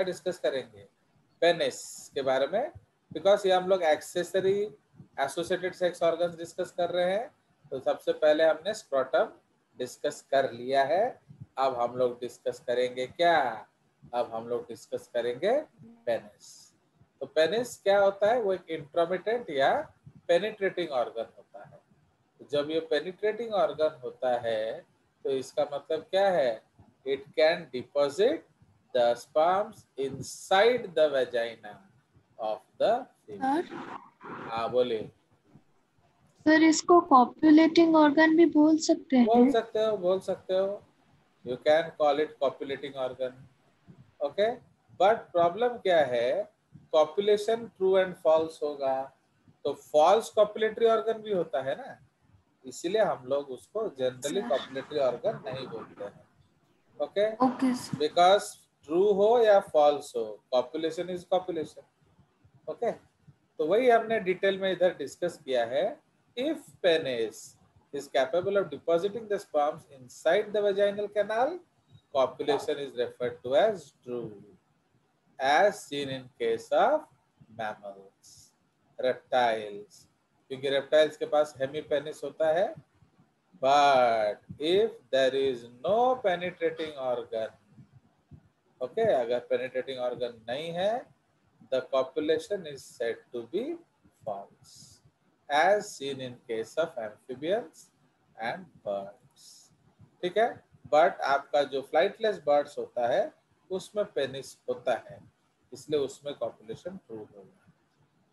Discuss करेंगे? Penis के बारे में, बिकॉज ये हम लोग accessory associated sex organs discuss कर रहे हैं। तो सबसे पहले हमने स्क्रोटम डिस्कस कर लिया है। अब हम लोग डिस्कस करेंगे क्या? अब हम लोग डिस्कस करेंगे पेनिस। तो पेनिस क्या होता है? वो एक इंट्रोमिटेंट या पेनिट्रेटिंग ऑर्गन होता है। तो जब ये पेनिट्रेटिंग ऑर्गन होता है तो इसका मतलब क्या है? It can deposit the sperms inside the vagina of the female. Sir हाँ बोलिए। सर इसको कॉपुलेटिंग ऑर्गन भी बोल सकते हैं? बोल सकते हो। You can call it copulating organ. Okay, but problem क्या है? कॉपुलेशन ट्रू एंड फॉल्स होगा, तो फॉल्स कॉपुलेटरी ऑर्गन भी होता है ना, इसीलिए हम लोग उसको जनरली सर कॉपुलेटरी ऑर्गन नहीं बोलते हैं। Okay, okay sir. Because true हो या फॉल्स हो, कॉपुलेशन इज कॉपुलेशन। ओके, तो वही हमने डिटेल में इधर डिस्कस किया है। If penis is capable of depositing the sperms inside the vaginal canal, copulation is referred to as true, as seen in case of mammals, reptiles, क्योंकि reptiles के पास hemipenis होता है। But if there is no penetrating organ, okay, अगर penetrating organ नहीं है, the copulation is said to be false, as seen in case of amphibians and birds. ठीक है, but आपका जो फ्लाइटलेस बर्ड्स होता है उसमें पेनिस होता है, इसलिए उसमें कॉपुलेशन ट्रू होगा।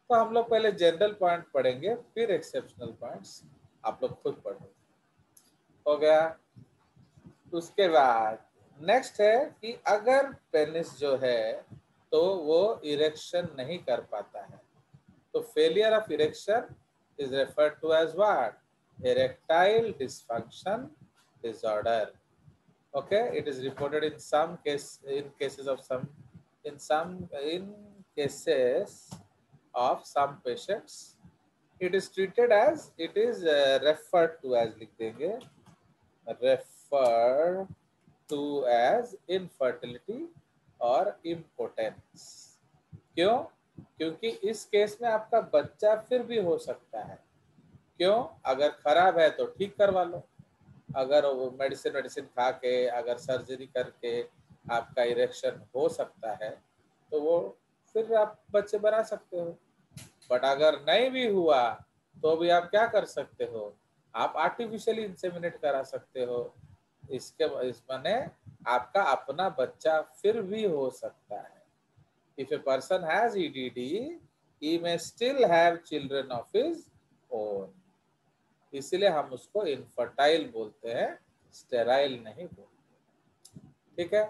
तो हम लोग पहले जनरल पॉइंट पढ़ेंगे, फिर एक्सेप्शनल पॉइंट्स आप लोग खुद पढ़ो। हो गया? उसके बाद नेक्स्ट है कि अगर पेनिस जो है तो वो इरेक्शन नहीं कर पाता है, तो failure of erection is referred to as what? Erectile dysfunction disorder. Okay, it is reported in some cases of some patients. It is treated as, it is referred to as, लिख देंगे, referred to as infertility और impotence। क्यों? क्योंकि इस case में आपका बच्चा फिर भी हो सकता है। क्यों? अगर खराब है तो ठीक करवा लो, अगर वो मेडिसिन खा के, अगर सर्जरी करके आपका इरेक्शन हो सकता है तो वो फिर आप बच्चे बना सकते हो। बट अगर नहीं भी हुआ तो भी आप क्या कर सकते हो? आप आर्टिफिशियली इंसेमिनेट करा सकते हो। इस माने आपका अपना बच्चा फिर भी हो सकता है। If a person has EDD, he may still have children of his own. इसीलिए हम उसको इनफर्टाइल बोलते हैं, स्टेराइल नहीं बोलते। ठीक है?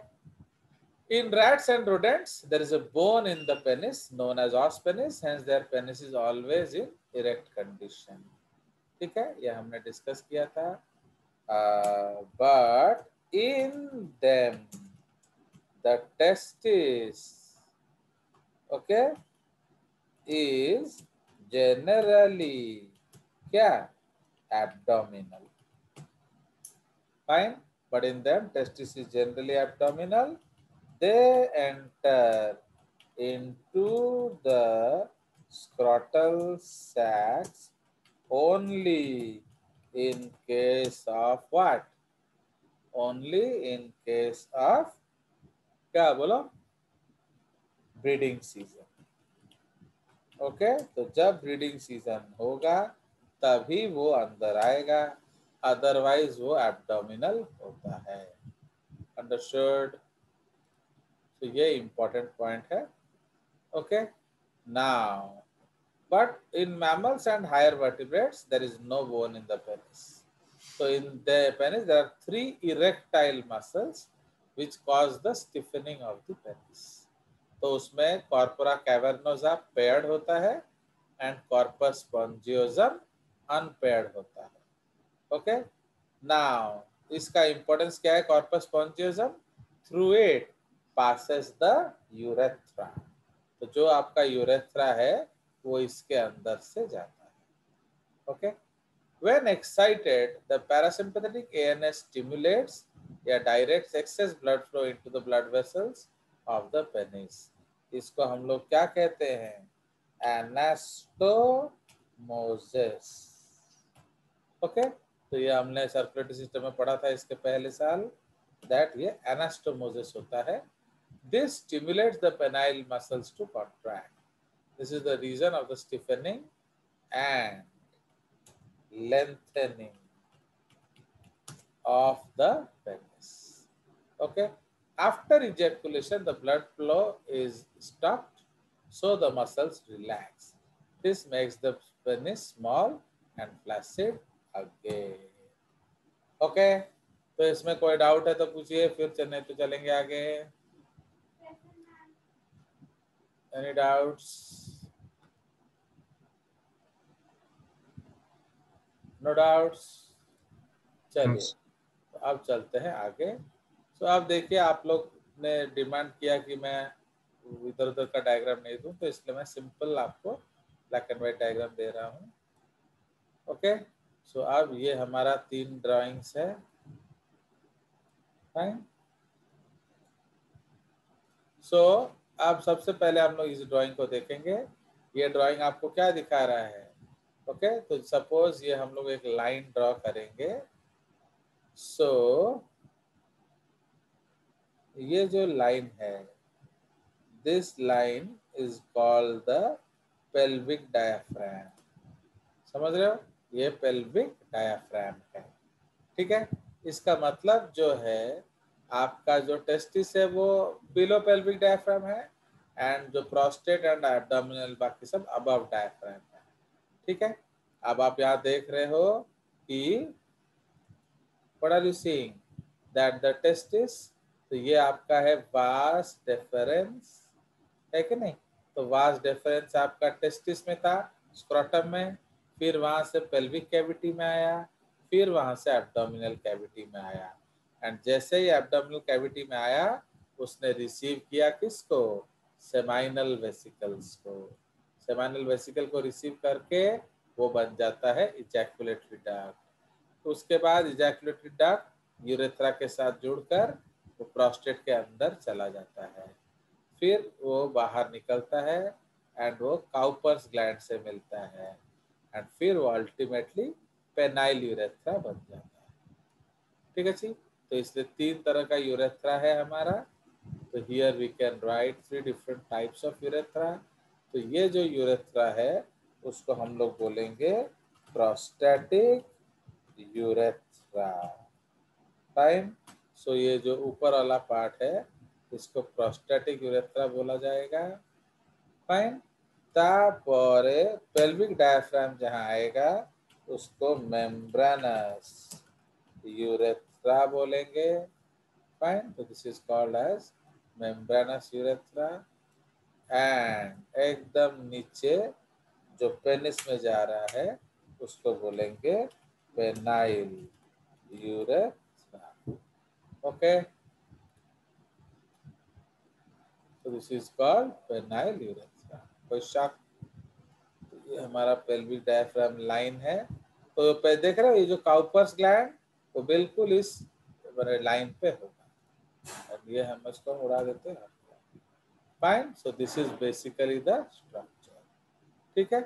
In rats and rodents, there is a bone in the penis known as os penis, hence their penis is always in erect condition. ठीक है, ये हमने डिस्कस किया था। But in them, the testis, okay, is generally क्या? Abdominal. Fine, but in them testis is generally abdominal. They enter into the scrotal sacs only in case of what? Only in case of क्या बोलो? Breeding season. Okay, तो जब breeding season होगा तभी वो अंदर आएगा, अदरवाइज वो एब्डोमिनल होता है। अंडरस्टूड? तो ये इंपॉर्टेंट पॉइंट है। Okay, now but in mammals and higher vertebrates there is no bone in the penis. So in the penis there are 3 erectile muscles which cause the stiffening of the penis. तो उसमें corpora cavernosa paired होता है and corpus spongiosum unpaired होता है। Okay, now इसका importance क्या है? Corpus spongiosum, through it passes the urethra. तो जो आपका यूरेथ्रा है वो इसके अंदर से जाता है। Okay, when excited the parasympathetic ANS stimulates या directs excess blood flow into the blood vessels of the penis. इसको हम लोग क्या कहते हैं? एनास्टोमोसिस। ओके, तो ये हमने सर्कुलेटरी सिस्टम में पढ़ा था इसके पहले साल, दैट ये एनास्टोमोसिस होता है। This stimulates the penile muscles to contract. This is the reason of the stiffening and lengthening of the penis. Okay, after ejaculation the blood flow is stopped, so the muscles relax. This makes the penis small and flaccid again. Okay, तो इसमें कोई doubt है तो पूछिए, फिर चलने तो चलेंगे आगे। Any doubts? No doubts? चलिए, तो अब चलते हैं आगे। तो अब देखिए, आप लोग ने डिमांड किया कि मैं इधर उधर का डायग्राम नहीं दूं, तो इसलिए मैं सिंपल आपको ब्लैक एंड व्हाइट डायग्राम दे रहा हूं। ओके, सो अब ये हमारा 3 ड्राइंग्स है। फाइन। सो अब सबसे पहले हम लोग इस ड्राइंग को देखेंगे। ये ड्राइंग आपको क्या दिखा रहा है? ओके, तो सपोज ये हम लोग एक लाइन ड्रॉ करेंगे। सो ये जो लाइन है, this line is called the pelvic diaphragm. समझ रहे हो? ये पेल्विक डायाफ्राम है। ठीक है, इसका मतलब जो है, आपका जो टेस्टिस है वो बिलो पेल्विक डायाफ्राम है, एंड जो प्रोस्टेट एंड एब्डोमिनल बाकी सब अबव डायाफ्राम है। ठीक है, अब आप यहाँ देख रहे हो कि what are you seeing, that the testis, तो ये आपका है वास डेफरेंस, है कि नहीं? तो वास डेफरेंस आपका टेस्टिस में था, स्क्रोटम में, फिर वहां से पेल्विक कैविटी में आया, फिर वहां से एब्डोमिनल कैविटी में आया। एंड जैसे ही एब्डोमिनल कैविटी में आया, उसने रिसीव किया किसको? सेमाइनल वेसिकल्स को। सेमाइनल वेसिकल को रिसीव करके वो बन जाता है इजैकुलेटरी डक्ट। उसके बाद इजैकुलेटरी डक्ट यूरेथ्रा के साथ जुड़कर वो प्रोस्टेट के अंदर चला जाता है, फिर वो बाहर निकलता है एंड वो काउपर्स ग्लैंड से मिलता है, एंड फिर वो अल्टीमेटली पेनाइल यूरेथ्रा बन जाता है। ठीक है जी, तो इसलिए 3 तरह का यूरेथ्रा है हमारा। तो here we can write 3 different types of urethra. तो ये जो यूरेथ्रा है उसको हम लोग बोलेंगे प्रोस्टैटिक यूरेथ्रा। फाइन। सो ये जो ऊपर वाला पार्ट है इसको प्रोस्टैटिक यूरेथ्रा बोला जाएगा। फाइन। तापरे पेल्विक डायफ्राम जहां आएगा उसको मेम्ब्रानस यूरेथ्रा बोलेंगे। फाइन, तो this is called as membranous urethra. And एकदम नीचे जो पेनिस में जा रहा है उसको बोलेंगे पेनाइल यूरेथ्रा। ओके, तो this is called penile urethra. कोई शक? ये हमारा पेल्विक डायफ्राम लाइन है। तो देख रहे हो ये जो काउपर्स ग्लैंड वो बिल्कुल इस लाइन पे होगा, और ये हम इसको उड़ा देते हैं। Fine, so this is basically the structure. ठीक है,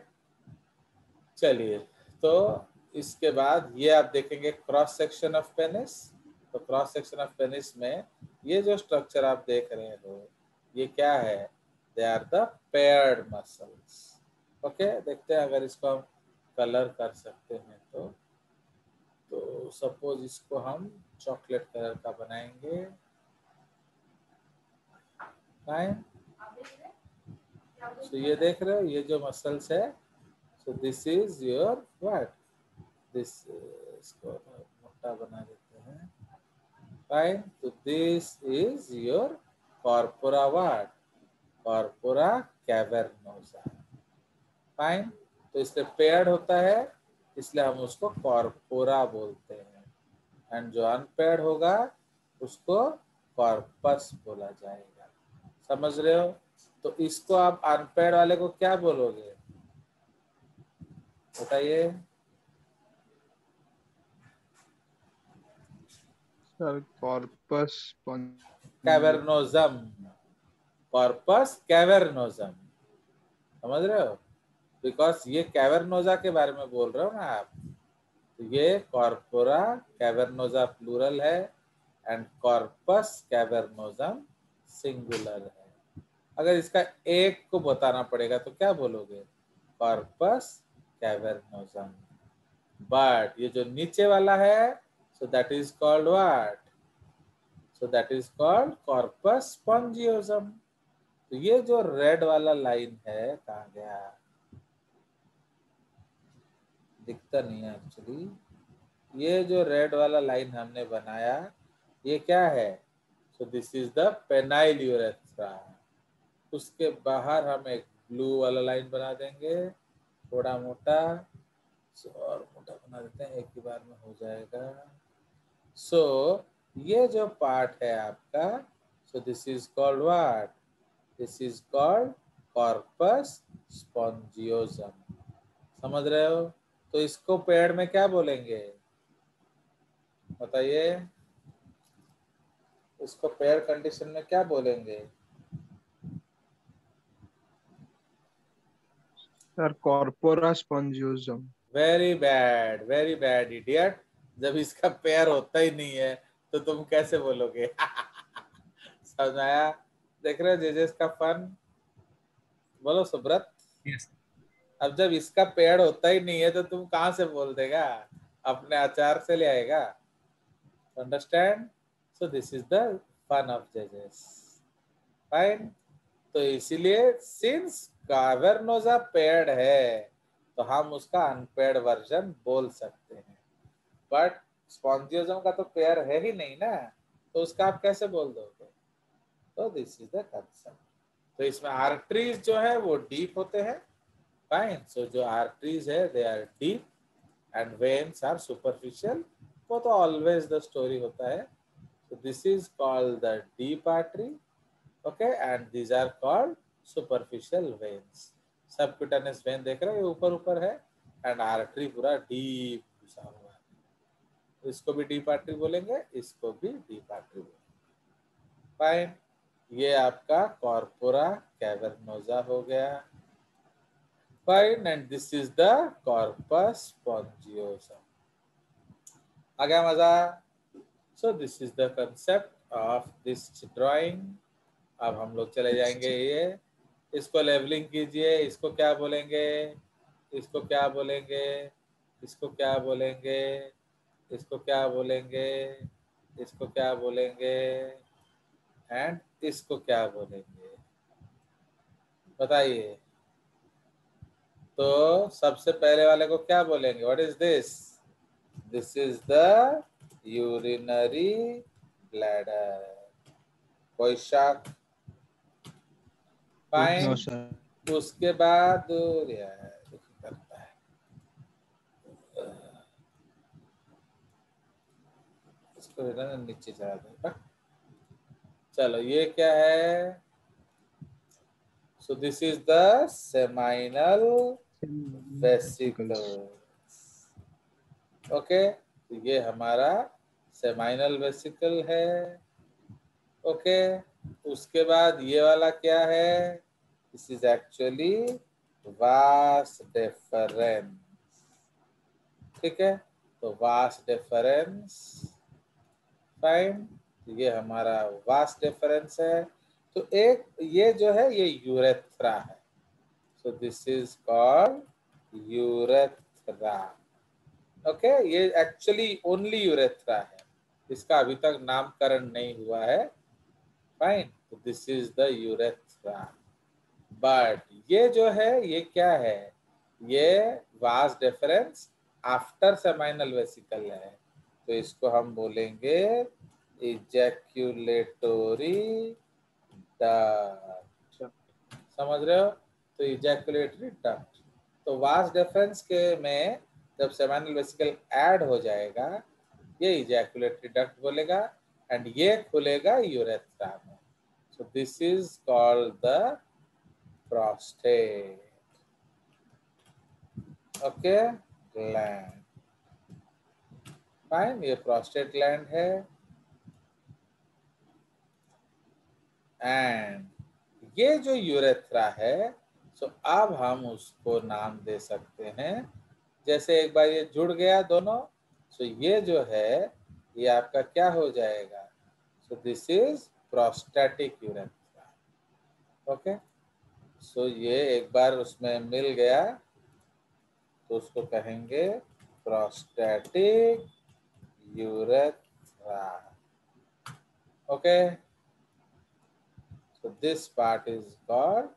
चलिए, तो इसके बाद ये आप देखेंगे क्रॉस सेक्शन ऑफ पेनिस। तो क्रॉस सेक्शन ऑफ पेनिस में ये जो स्ट्रक्चर आप देख रहे हो ये क्या है? They are the paired muscles. Okay, देखते हैं अगर इसको हम कलर कर सकते हैं तो सपोज इसको हम चॉकलेट कलर का बनाएंगे। फाइन, सो ये देख रहे हो ये जो मसल्स है, so this is your what, this, इसको मोटा बना देते हैं। फाइन, तो this is your corpora what, corpora cavernosa. Fine, तो इससे पेयर्ड होता है इसलिए हम उसको कॉर्पोरा बोलते हैं, एंड जो अनपेयर्ड होगा उसको कॉर्पस बोला जाएगा। समझ रहे हो? तो इसको आप अनपेयर्ड वाले को क्या बोलोगे बताइए? Sir corpus cavernosum. Corpus cavernosum, समझ रहे हो? बिकॉज ये कैवर्नोजा के बारे में बोल रहे हो ना आप, तो ये कॉर्पोरा कैवर्नोजा प्लूरल है एंड कॉर्पस कैवर्नोजम सिंगुलर है। अगर इसका एक को बताना पड़ेगा तो क्या बोलोगे? कॉर्पस कैवर्नोजम। बट ये जो नीचे वाला है, so that is called what? So that is called corpus spongiosum. तो ये जो रेड वाला लाइन है कहाँ गया? दिखता नहीं है एक्चुअली। ये जो रेड वाला लाइन हमने बनाया, ये क्या है? So this is the penile urethra. उसके बाहर हम एक ब्लू वाला लाइन बना देंगे, थोड़ा मोटा, और मोटा बना देते हैं, एक ही बार में हो जाएगा। सो ये जो पार्ट है आपका, so this is called what? This is called corpus spongiosum. समझ रहे हो? तो इसको पेड़ में क्या बोलेंगे बताइए? इसको पेयर कंडीशन में क्या बोलेंगे? Sir corpora spongiosum. Very bad idiot. जब इसका पेयर होता ही नहीं है तो तुम कैसे बोलोगे? समझ आया? देख रहे हो जेजेस का फन? बोलो सुब्रत। Yes. अब जब इसका पेड़ होता ही नहीं है तो तुम कहां से बोल देगा? अपने आचार से ले आएगा। Understand? So this is the fun of जेजेस। फाइन। तो इसीलिए सिंस कावर्नोजा पेयर्ड है तो हम उसका अनपेयर्ड वर्जन बोल सकते हैं, बट स्पॉन्जियोजम का तो पेयर है ही नहीं ना, तो उसका आप कैसे बोल दोगे? तो दिस इज द कंसेप्ट। तो इसमें आर्टरीज जो है वो डीप होते हैं। फाइन। सो जो आर्टरीज है they are deep and veins are superficial. वो तो ऑलवेज द स्टोरी होता है। So this is called the deep artery, okay, and these are called superficial veins. Subcutaneous vein देख रहे हो, ये ऊपर ऊपर है, and artery पूरा deep घुसा हुआ है। इसको भी deep artery बोलेंगे, इसको भी deep artery बोलेंगे। फाइन। ये आपका corpora cavernosa हो गया। Fine. And this is the corpus spongiosum। आ गया मजा? So this is the concept of this drawing। अब हम लोग चले जाएंगे ये, इसको लेवलिंग कीजिए। इसको क्या बोलेंगे? इसको क्या बोलेंगे? इसको क्या बोलेंगे? इसको क्या बोलेंगे? इसको क्या बोलेंगे? एंड इसको क्या बोलेंगे? बताइए। तो सबसे पहले वाले को क्या बोलेंगे? What is this? This is the urinary bladder. कोई शक? फाइन। No sir. उसके बाद करता है, इसको नीचे चला देगा। चलो ये क्या है? So this is the seminal vesicles. Okay, तो ये हमारा सेमाइनल वेसिकल है। ओके, उसके बाद ये वाला क्या है? This is actually vas deferens. ठीक है, तो वास डेफरेंस। फाइन। ये हमारा वास डेफरेंस है। तो एक ये जो है ये यूरेथ्रा है। So this is called urethra. Okay, ये एक्चुअली ओनली यूरेथ्रा है, इसका अभी तक नामकरण नहीं हुआ है। फाइन। तो this is the urethra. But ये जो है ये क्या है? ये vas deferens after seminal vesicle है, तो इसको हम बोलेंगे इजैक्यूलेटोरी डक्ट। समझ रहे हो? तो इजैक्यूलेटरी डक्ट। तो वास डेफरेंस के में जब सेमाइनल वेसिकल ऐड हो जाएगा, ये इजैक्यूलेटरी डक्ट बोलेगा एंड ये खुलेगा यूरेथ्रा में। सो this is called the prostate. Okay, gland. Fine, ये प्रोस्टेट ग्लैंड है। एंड ये जो यूरेथ्रा है, सो अब हम उसको नाम दे सकते हैं, जैसे एक बार ये जुड़ गया दोनों, सो ये जो है ये आपका क्या हो जाएगा, so this is prostatic urethra. Okay, so ये एक बार उसमें मिल गया तो उसको कहेंगे prostatic urethra. Okay, so this part is called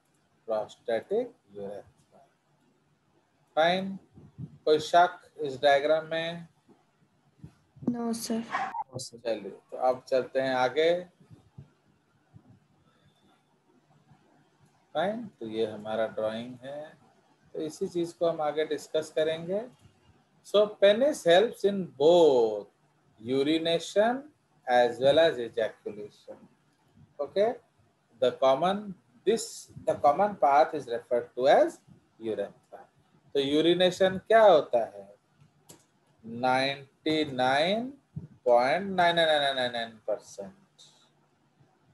prostatic urethra. Fine. कोई शक इस डायग्राम में? No sir. चलिए, तो अब चलते हैं आगे। फाइन, तो ये हमारा ड्राइंग है, तो इसी चीज को हम आगे डिस्कस करेंगे। So penis helps in both urination as well as ejaculation. Okay, the common path is referred to as urethra. तो यूरिनेशन क्या होता है? 99.9999%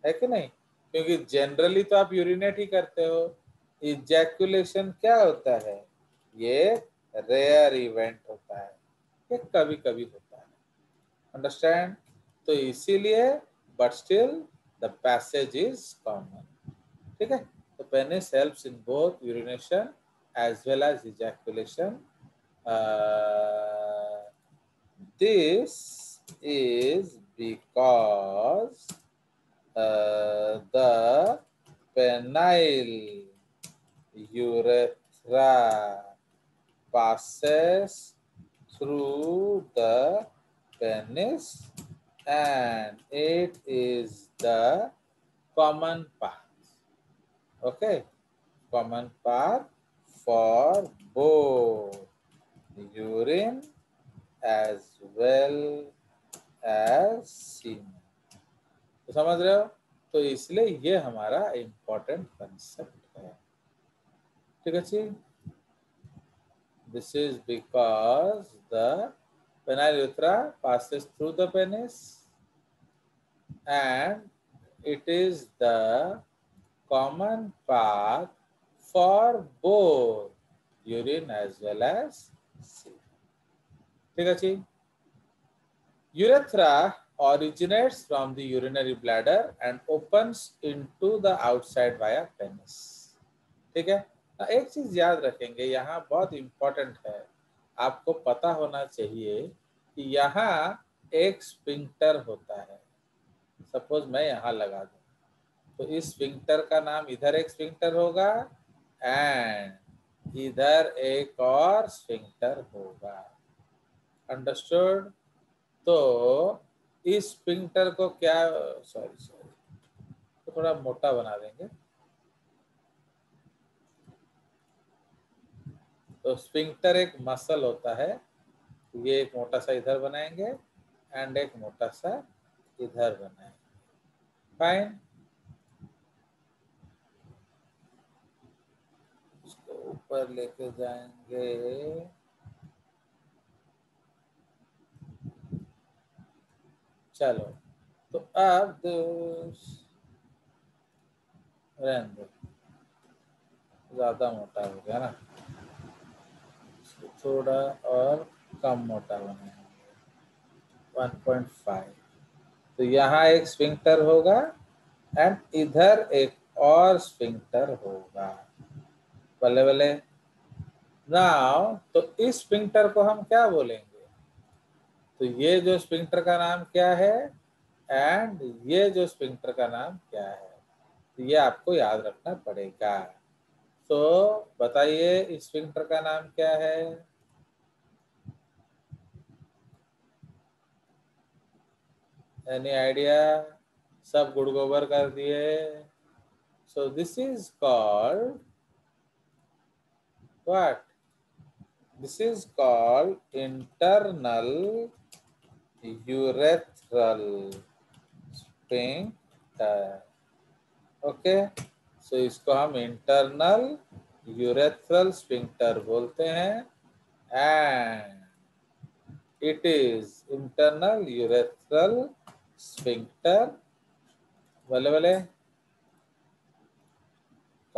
है कि नहीं? क्योंकि जनरली तो आप यूरिनेट ही करते हो। इजैकुलेशन क्या होता है? ये रेयर इवेंट होता है, ये कभी कभी होता है। अंडरस्टैंड? तो इसीलिए but still the passage is common. ठीक है, तो penis helps in both urination as well as ejaculation. This is because the penile urethra passes through the penis and it is the common path. Okay, common path for both urine as well as semen. तो समझ रहे हो? तो इसलिए ये हमारा important concept है। ठीक है जी? This is because the penile urethra passes through the penis and it is the common path for both urine as well as semen. ठीक है जी? Urethra originates from the urinary bladder and opens into the outside via penis. ठीक है? एक चीज याद रखेंगे, यहाँ बहुत इंपॉर्टेंट है, आपको पता होना चाहिए कि यहाँ एक स्फिंक्टर होता है। सपोज मैं यहाँ लगा दूं, तो इस स्फिंक्टर का नाम, इधर एक स्फिंक्टर होगा एंड इधर एक और स्फिंक्टर होगा। अंडरस्टूड? तो इस स्फिंक्टर को क्या, सॉरी तो थोड़ा मोटा बना देंगे। तो स्फिंक्टर एक मसल होता है, ये एक मोटा सा इधर बनाएंगे एंड एक मोटा सा इधर बनाएंगे। फाइन, इसको ऊपर लेके जाएंगे। चलो, तो अब रहने दो, ज्यादा मोटा हो गया ना, थोड़ा और कम मोटा बनाएंगे, 1.5। तो यहाँ एक स्फिंक्टर होगा एंड इधर एक और स्फिंक्टर होगा। बल्ले बल्ले। नाउ तो इस स्फिंक्टर को हम क्या बोलेंगे? तो ये जो स्फिंक्टर का नाम क्या है एंड ये जो स्फिंक्टर का नाम क्या है, तो ये आपको याद रखना पड़ेगा। तो बताइए इस स्फिंक्टर का नाम क्या है? Any idea? सब गुड़ गोबर कर दिए। So this is called what? This is called internal urethral sphincter. Okay, so इसको हम इंटरनल यूरेथ्रल स्फिंक्टर बोलते हैं and it is internal urethral sphincter. बोले बोले।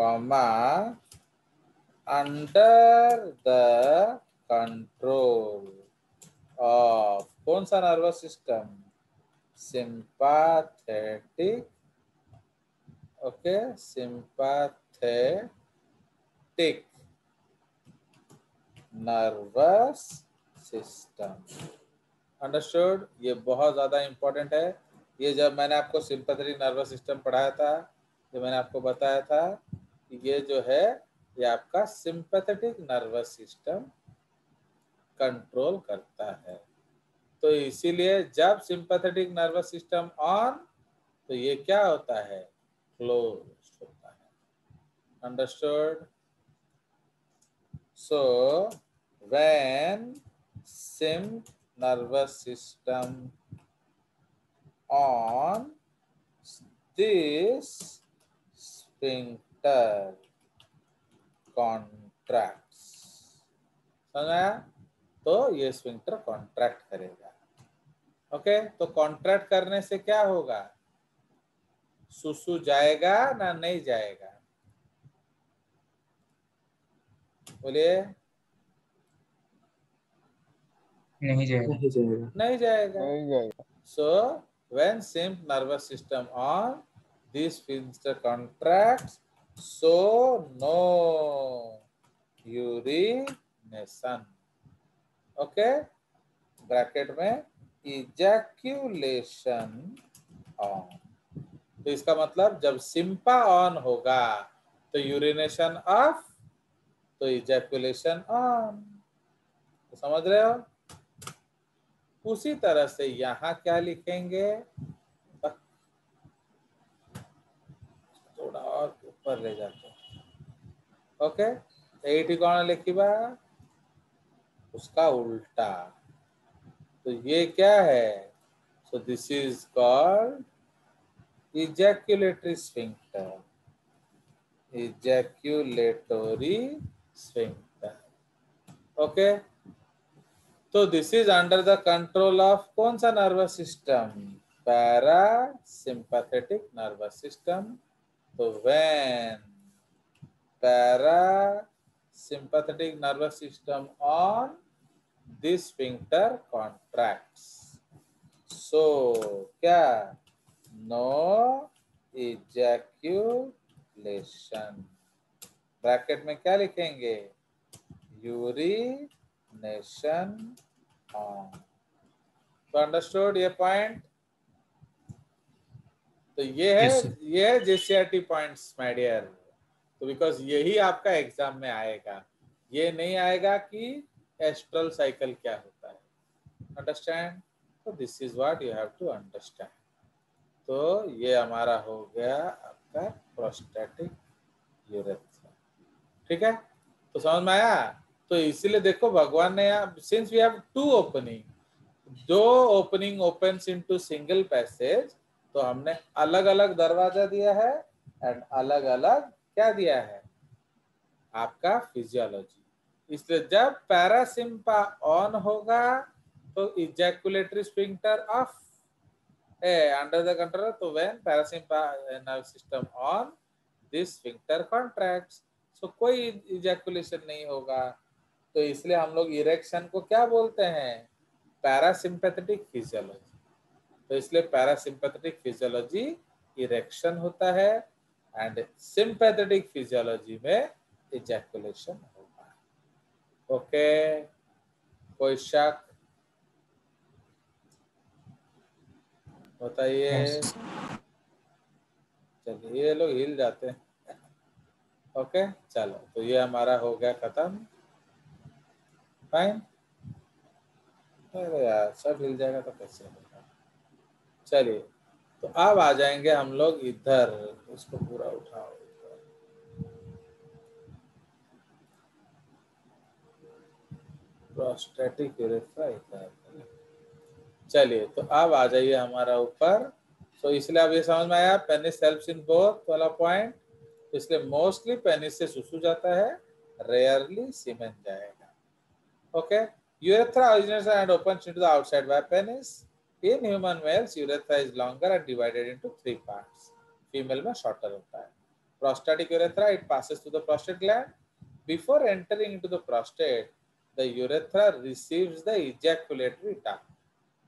Comma under the control of कौन सा nervous system? Sympathetic, okay, sympathetic nervous system. Understood? ये बहुत ज्यादा इंपॉर्टेंट है। ये जब मैंने आपको सिंपैथेटिक नर्वस सिस्टम पढ़ाया था, जो मैंने आपको बताया था कि ये जो है ये आपका सिंपैथेटिक नर्वस सिस्टम कंट्रोल करता है। तो इसीलिए जब सिंपैथेटिक नर्वस सिस्टम ऑन, तो ये क्या होता है? क्लोज होता है। Understood? So when simp nervous system on, this sphincter contracts। समझ आया? तो ये स्फिंक्टर कॉन्ट्रैक्ट करेगा। ओके, तो कॉन्ट्रैक्ट करने से क्या होगा? सुसु जाएगा ना नहीं जाएगा? बोलिए। नहीं जाएगा। नहीं जाएगा। नहीं जाएगा। So when symph nervous system on, this sphincter contracts, so no urination। Okay, bracket में ejaculation on। तो इसका मतलब जब सिंपा ऑन होगा तो यूरिनेशन ऑफ, तो इजैकुलेशन ऑन। तो समझ रहे हो? उसी तरह से यहां क्या लिखेंगे? थोड़ा और ऊपर ले जाते हैं। ओके, एटी कौन लिखिबा? उसका उल्टा। तो ये क्या है? So this is called ejaculatory sphincter. Ejaculatory sphincter. Okay, तो this is under the control of कौन सा nervous system? Parasympathetic nervous system. तो when parasympathetic nervous system on, this sphincter contracts. So क्या? No ejaculation. ब्रैकेट में क्या लिखेंगे? Urination on. तो understood ये पॉइंट? तो ये है, Yes, sir. ये है जेसीआरटी पॉइंट्स माय डियर। तो बिकॉज यही आपका एग्जाम में आएगा, ये नहीं आएगा कि एस्ट्रल साइकिल क्या होता है। अंडरस्टैंड? तो this is what you have to understand. तो ये हमारा हो गया आपका प्रोस्टैटिक यूरेथ्रा। ठीक है, तो समझ में आया? तो इसीलिए देखो भगवान ने, since we have two opening, दो opening opens into single passage, तो हमने अलग अलग दरवाजा दिया है एंड अलग अलग क्या दिया है? आपका फिजियोलॉजी। इसलिए जब पैरासिम्पा ऑन होगा तो ejaculatory sphincter off under the control. तो व्हेन पैरासिम्पा nervous system on, this sphincter contracts, so कोई इजैकुलेशन नहीं होगा। तो इसलिए हम लोग इरेक्शन को क्या बोलते हैं? Parasympathetic physiology. तो इसलिए पैरासिम्पैथेटिक फिजियोलॉजी इरेक्शन होता है एंड सिंपैथेटिक फिजियोलॉजी में इजैकुलेशन होगा। ओके, कोई शक? बताइए। Yes. चलिए, ये लोग हिल जाते हैं। ओके, चलो, तो ये हमारा हो गया खत्म। फाइन। अरे यार, सब हिल जाएगा तो कैसे होगा? चलिए, तो अब आ जाएंगे हम लोग इधर, इसको पूरा उठाओ। प्रोस्टैटिक यूरेथ्रा इधर। चलिए, तो अब आ जाइए हमारा ऊपर। तो इसलिए अब ये समझ में आया, पेनिस हेल्प्स इन बोथ वाला पॉइंट। इसलिए मोस्टली पेनिस से सुसु जाता है, रेयरली सीमेन जाएगा। Okay, urethra originates and opens into the outside by penis. In human males, urethra is longer and divided into 3 parts. Female में शॉर्टर होता है। prostatic urethra, it passes to the prostate gland. Before entering into the prostate, the urethra receives the ejaculatory duct.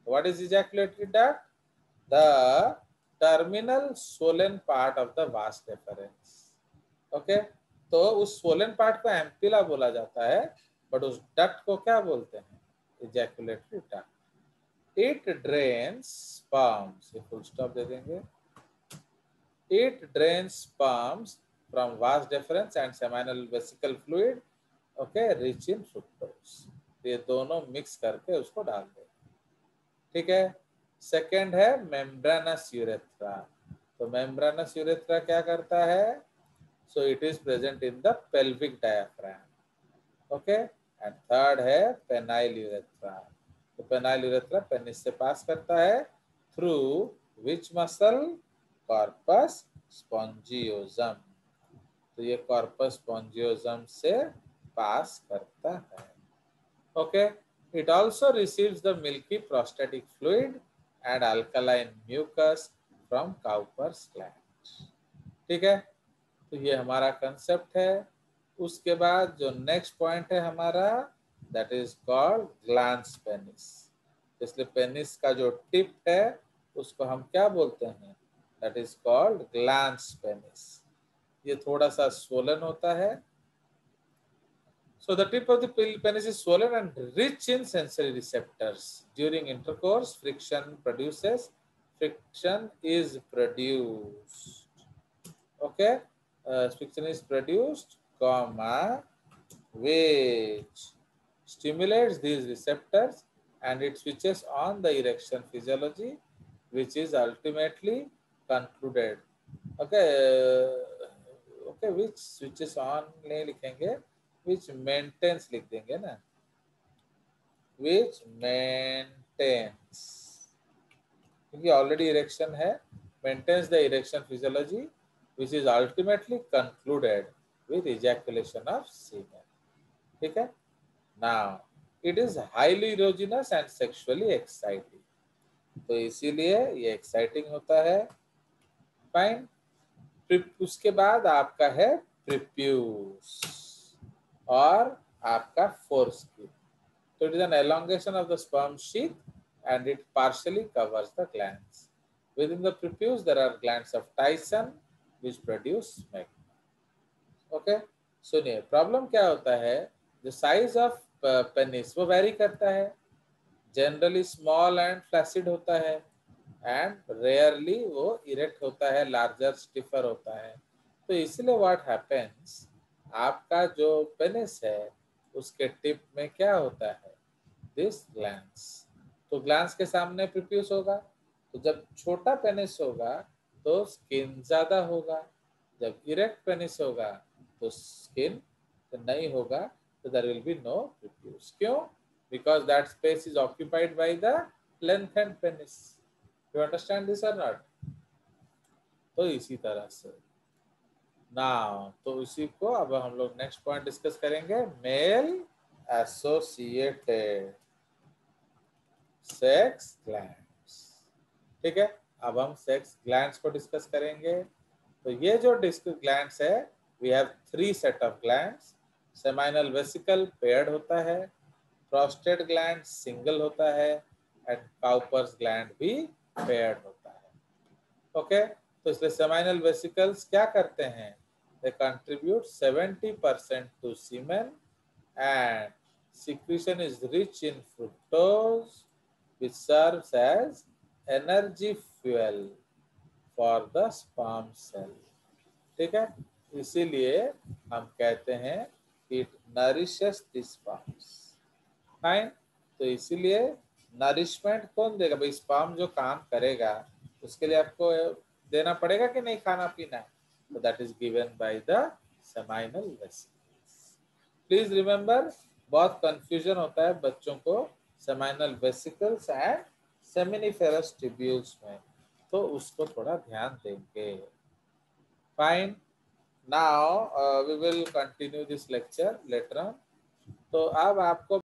What is ejaculatory duct? The terminal swollen part of the vas deferens. Okay तो उस swollen part को एम्पिला बोला जाता है, but उस duct को क्या बोलते हैं? ejaculatory duct. It drains sperms. ये full stop दे देंगे. It drains sperms from vas deferens and seminal vesical fluid, okay, rich in fructose. ये दोनों मिक्स करके उसको डाल दे. ठीक है. सेकेंड है मेम्ब्रानस यूरेथ्रा. तो मेम्ब्रानस यूरेथ्रा क्या करता है? So it is present in the pelvic diaphragm. Okay. And third है penile urethra. तो penile urethra पेनिस से पास करता है through which muscle? Corpus spongiosum. तो ये corpus spongiosum से पास करता है. Okay. It also receives the milky prostatic fluid and alkaline mucus from Cowper's gland. ठीक है. तो ये हमारा कंसेप्ट है. उसके बाद जो नेक्स्ट पॉइंट है हमारा, that is called glans penis. इसलिए पेनिस का जो टिप है उसको हम क्या बोलते हैं? That is called glans penis. ये थोड़ा सा स्वोलन होता है. So the tip of the penis is swollen and rich in sensory receptors. During intercourse, friction is produced. Okay. Friction is produced, which stimulates these receptors and it switches on the erection physiology, which is ultimately concluded. Okay, which switches on नहीं लिखेंगे, which maintains लिख देंगे ना, which maintains, क्योंकि already erection है, maintains the erection physiology, which is ultimately concluded with ejaculation of semen. ठीक है. Now it is highly erogenous and sexually exciting. तो इसीलिए ये exciting होता है. फाइन. उसके बाद आपका है prepuce और आपका foreskin. So it is an elongation of the sperm sheath and it partially covers the glands. Within the prepuce there are glands of Tyson which produce magma. Okay. सुनिए, problem क्या होता है? The size of penis वो very करता है. Generally small and flaccid होता है and rarely वो इरेक्ट होता है, लार्जर स्टिफर होता है. तो इसलिए व्हाट हैपेंस, आपका जो पेनिस है उसके टिप में क्या होता है? This glands. तो ग्लैंड्स के सामने प्रीप्यूस होगा. तो जब छोटा पेनिस होगा तो स्किन ज्यादा होगा. जब इरेक्ट पेनिस होगा तो स्किन नहीं होगा. तो there will be no prepuce. क्यों? Because that space is occupied by the lengthened penis. You understand this और नॉट? तो इसी तरह से नाउ, तो इसी को अब हम लोग नेक्स्ट पॉइंट डिस्कस करेंगे, मेल एसोसिएटेड सेक्स ग्लैंड्स. ठीक है. अब हम सेक्स ग्लैंड्स को डिस्कस करेंगे. तो ये जो डिस्कस ग्लैंड्स है, we have 3 set of glands. Seminal vesicle paired होता है, प्रोस्टेट ग्लैंड सिंगल होता है एंड काउपर्स ग्लैंड भी पेयर्ड होता है. ओके. तो इसलिए सेमाइनल वेसिकल्स क्या करते हैं? They contribute 70% to semen and secretion is rich in fructose which serves as energy fuel for the sperm cell. ठीक है. इसीलिए हम कहते हैं it nourishes the sperms. Fine. तो इसीलिए नरिशमेंट कौन देगा? भाई स्पर्म जो काम करेगा उसके लिए आपको देना पड़ेगा कि नहीं खाना पीना. तो that is given by the seminal vesicles. Please remember, बहुत कंफ्यूजन होता है बच्चों को seminal vesicles and seminiferous tubules में, तो उसको थोड़ा ध्यान देंगे. Fine. Now we will continue this lecture later on. तो अब आपको